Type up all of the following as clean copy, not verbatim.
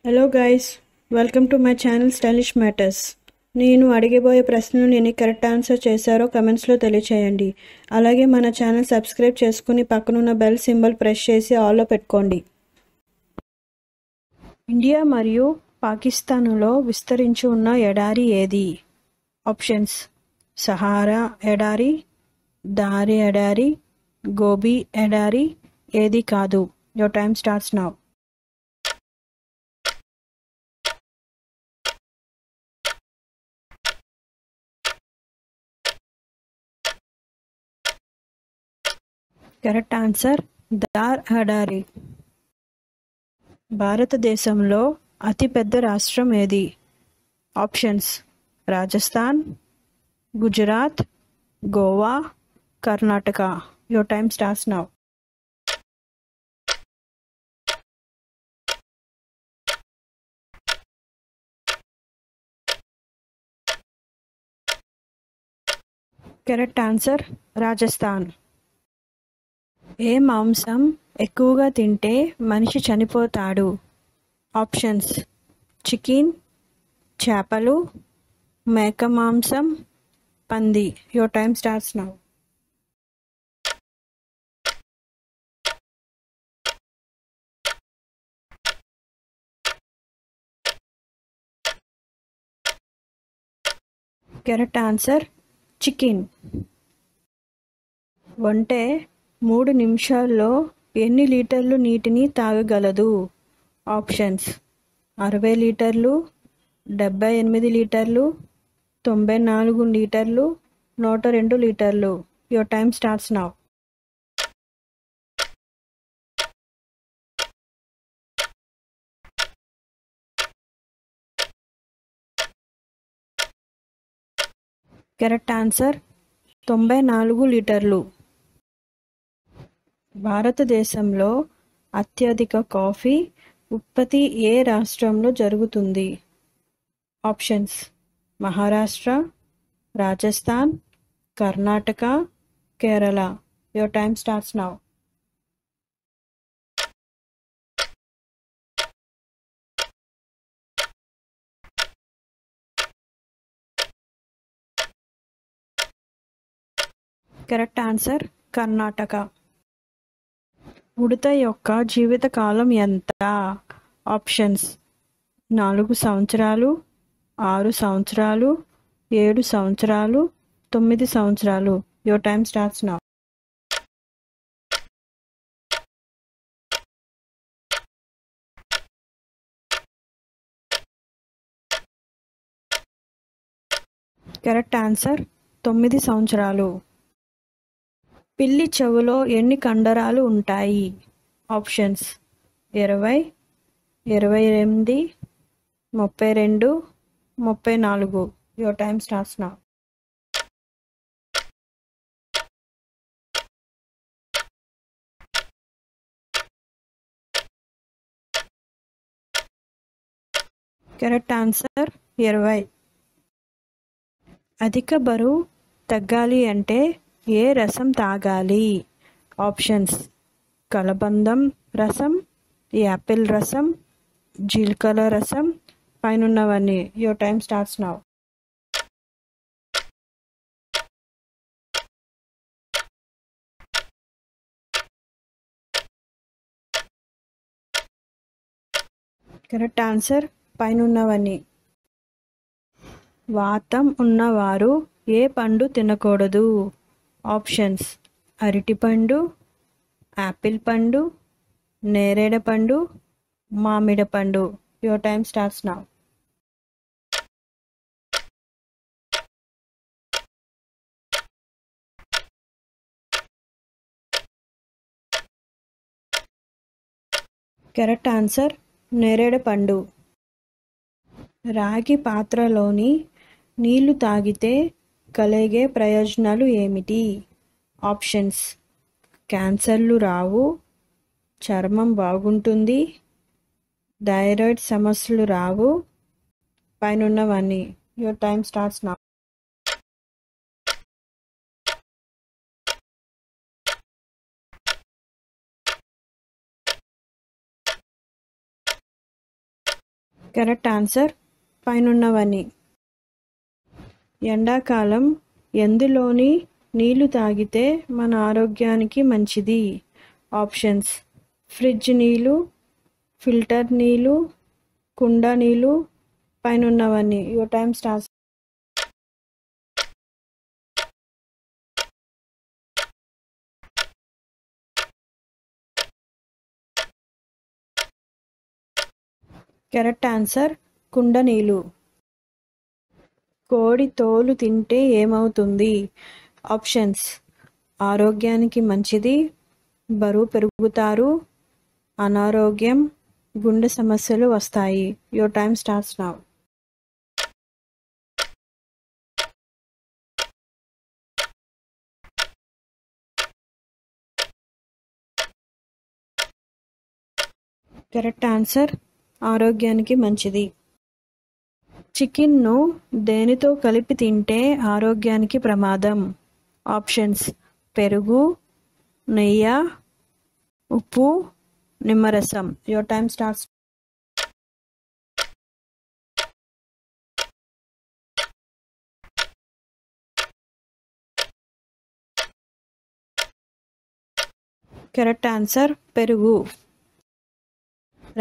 Hello guys, welcome to my channel stylish matters. నేను అడిగబోయే ప్రశ్నలు ఎన్ని కరెక్ట్ ఆన్సర్ చేశారో కమెంట్స్లో తెలియచేయండి. అలాగే మన ఛానల్ సబ్స్క్రైబ్ చేసుకుని పక్కనున్న బెల్ సింబల్ ప్రెస్ చేసి ఆల్లో పెట్టుకోండి. ఇండియా మరియు పాకిస్తాన్లో విస్తరించి ఉన్న ఎడారి ఏది? ఆప్షన్స్: సహారా ఎడారి, దారి ఎడారి, గోబీ ఎడారి. ఏది కాదు. Your time starts now. Correct answer Thar ఎడారి. భారతదేశంలో అతిపెద్ద రాష్ట్రం ఏది? Options: Rajasthan, Gujarat, Goa, Karnataka. Your time starts now. Correct answer Rajasthan. ఏ మాంసం ఎక్కువగా తింటే మనిషి చనిపోతాడు? ఆప్షన్స్: చికెన్, చేపలు, మేక మాంసం, పంది. Your time starts now. Correct answer chicken. ఒంటె 3 నిమిషాల్లో ఎన్ని లీటర్లు నీటిని తాగగలదు? ఆప్షన్స్: 60 లీటర్లు, 78 లీటర్లు, 94 లీటర్లు, 102 లీటర్లు. Your time starts now. Correct answer 94 లీటర్లు. భారతదేశంలో అత్యధిక కాఫీ ఉత్పత్తి ఏ రాష్ట్రంలో జరుగుతుంది? Options: Maharashtra, Rajasthan, Karnataka, Kerala. Your time starts now. Correct answer Karnataka. ఉడత యొక్క జీవితకాలం ఎంత? ఆప్షన్స్: 4 సంవత్సరాలు, 6 సంవత్సరాలు, 7 సంవత్సరాలు, 9 సంవత్సరాలు. Your time starts now. Correct answer 9 సంవత్సరాలు. పిల్లి చెవులో ఎన్ని కండరాలు ఉంటాయి? Options: 20, 28, 32, 34. Your time starts now. Correct answer 20. అధిక బరువు తగ్గాలి అంటే ఏ రసం తాగాలి? ఆప్షన్స్: కలబందం రసం, యాపిల్ రసం, జీలకర్ర రసం. పైనున్నవన్నీ. Your time starts now. Correct answer పైనున్నవన్నీ. వాతం ఉన్నవారు ఏ పండు తినకూడదు? ఆప్షన్స్: అరటిపండు, యాపిల్ పండు, నేరేడు పండు, మామిడి పండు. Your time starts now. Correct answer నేరేడు పండు. రాగి పాత్రలోని నీళ్లు తాగితే కలిగే ప్రయోజనాలు ఏమిటి? ఆప్షన్స్: క్యాన్సర్లు రావు, చర్మం బాగుంటుంది, థైరాయిడ్ సమస్యలు రావు. పైనున్నవన్నీ. Your time starts now. Correct answer పైనున్నవన్నీ. ఎండాకాలం ఎందులోని నీళ్లు తాగితే మన ఆరోగ్యానికి మంచిది? ఆప్షన్స్: ఫ్రిడ్జ్ నీళ్ళు, ఫిల్టర్ నీళ్ళు, కుండ నీళ్ళు, పైనున్నవన్నీ. Your time starts. Correct answer కుండ నీళ్ళు. కోడి తోలు తింటే ఏమవుతుంది? ఆప్షన్స్: ఆరోగ్యానికి మంచిది, బరువు పెరుగుతారు, అనారోగ్యం, గుండె సమస్యలు వస్తాయి. Your time starts now. Correct answer ఆరోగ్యానికి మంచిది. చికెన్ను దేనితో కలిపి తింటే ఆరోగ్యానికి ప్రమాదం? ఆప్షన్స్: పెరుగు, నెయ్యి, ఉప్పు, నిమ్మరసం. Your time starts. Correct answer పెరుగు.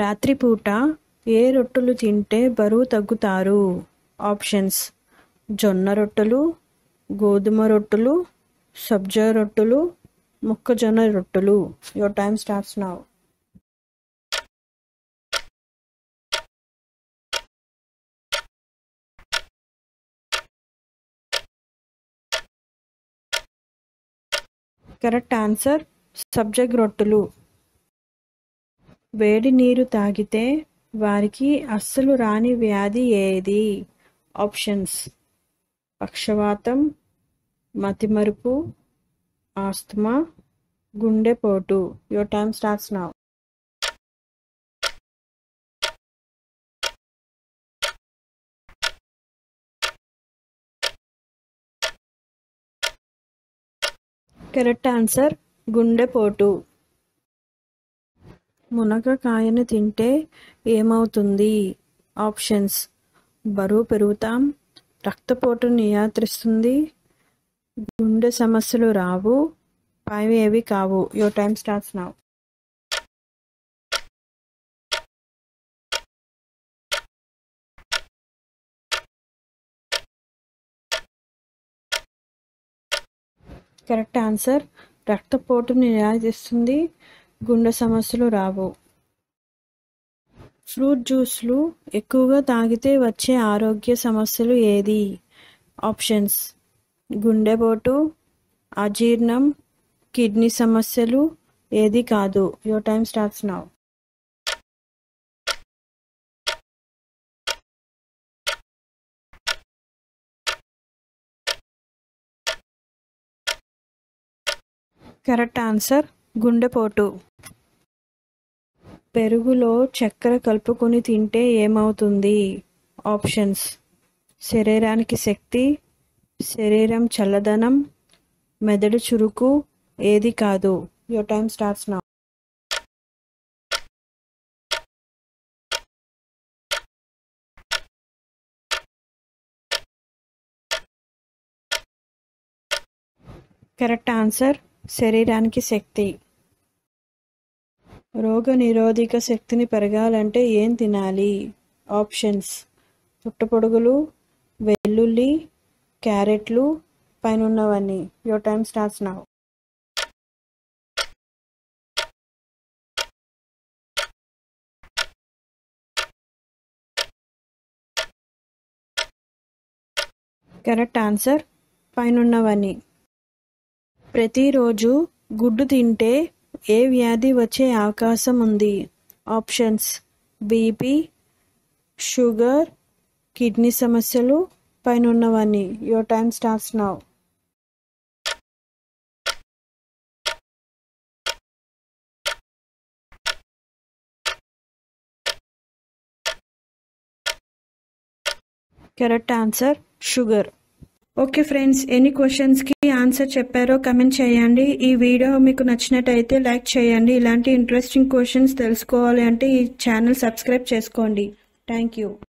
రాత్రిపూట ఏ రొట్టెలు తింటే బరువు తగ్గుతారు? ఆప్షన్స్: జొన్న రొట్టెలు, గోధుమ రొట్టెలు, సబ్జా రొట్టెలు, మొక్కజొన్న రొట్టెలు. Your time starts now. Correct answer సబ్జా రొట్టెలు. వేడి నీరు తాగితే వారికి అస్సలు రాని వ్యాధి ఏది? ఆప్షన్స్: పక్షవాతం, మతిమరుపు, ఆస్తమా, గుండెపోటు. Your time starts now. Correct answer గుండెపోటు. మునగకాయను తింటే ఏమవుతుంది? ఆప్షన్స్: బరువు పెరుగుతాం, రక్తపోటును నియంత్రిస్తుంది, గుండె సమస్యలు రావు, పైవి ఏవి కావు. Your time starts now. Correct answer రక్తపోటును నియంత్రిస్తుంది, గుండె సమస్యలు రావు. ఫ్రూట్ జ్యూస్లు ఎక్కువగా తాగితే వచ్చే ఆరోగ్య సమస్యలు ఏది? ఆప్షన్స్: గుండెపోటు, అజీర్ణం, కిడ్నీ సమస్యలు, ఏది కాదు. Your time starts now. Correct answer గుండెపోటు. పెరుగులో చక్కెర కలుపుకొని తింటే ఏమవుతుంది? ఆప్షన్స్: శరీరానికి శక్తి, శరీరం చల్లదనం, మెదడు చురుకు, ఏది కాదు. Your time starts now. Correct answer శరీరానికి శక్తి. రోగ నిరోధక శక్తిని పెరగాలంటే ఏం తినాలి? ఆప్షన్స్: పుట్టపొడుగులు, వెల్లుల్లి, క్యారెట్లు, పైనున్నవన్నీ. Your time starts now. Correct answer పైనున్నవన్నీ. ప్రతిరోజు గుడ్డు తింటే ఏ వ్యాధి వచ్చే అవకాశం ఉంది? ఆప్షన్స్: బీపీ, షుగర్, కిడ్నీ సమస్యలు, పైనున్నవన్నీ. Your time starts now. Correct answer sugar. Okay friends, ఎన్ని క్వశ్చన్స్కి ఆన్సర్ చెప్పారో కమెంట్ చేయండి. ఈ వీడియో మీకు నచ్చినట్టయితే లైక్ చేయండి. ఇలాంటి ఇంట్రెస్టింగ్ క్వశ్చన్స్ తెలుసుకోవాలి అంటే ఈ ఛానల్ సబ్స్క్రైబ్ చేసుకోండి. Thank you.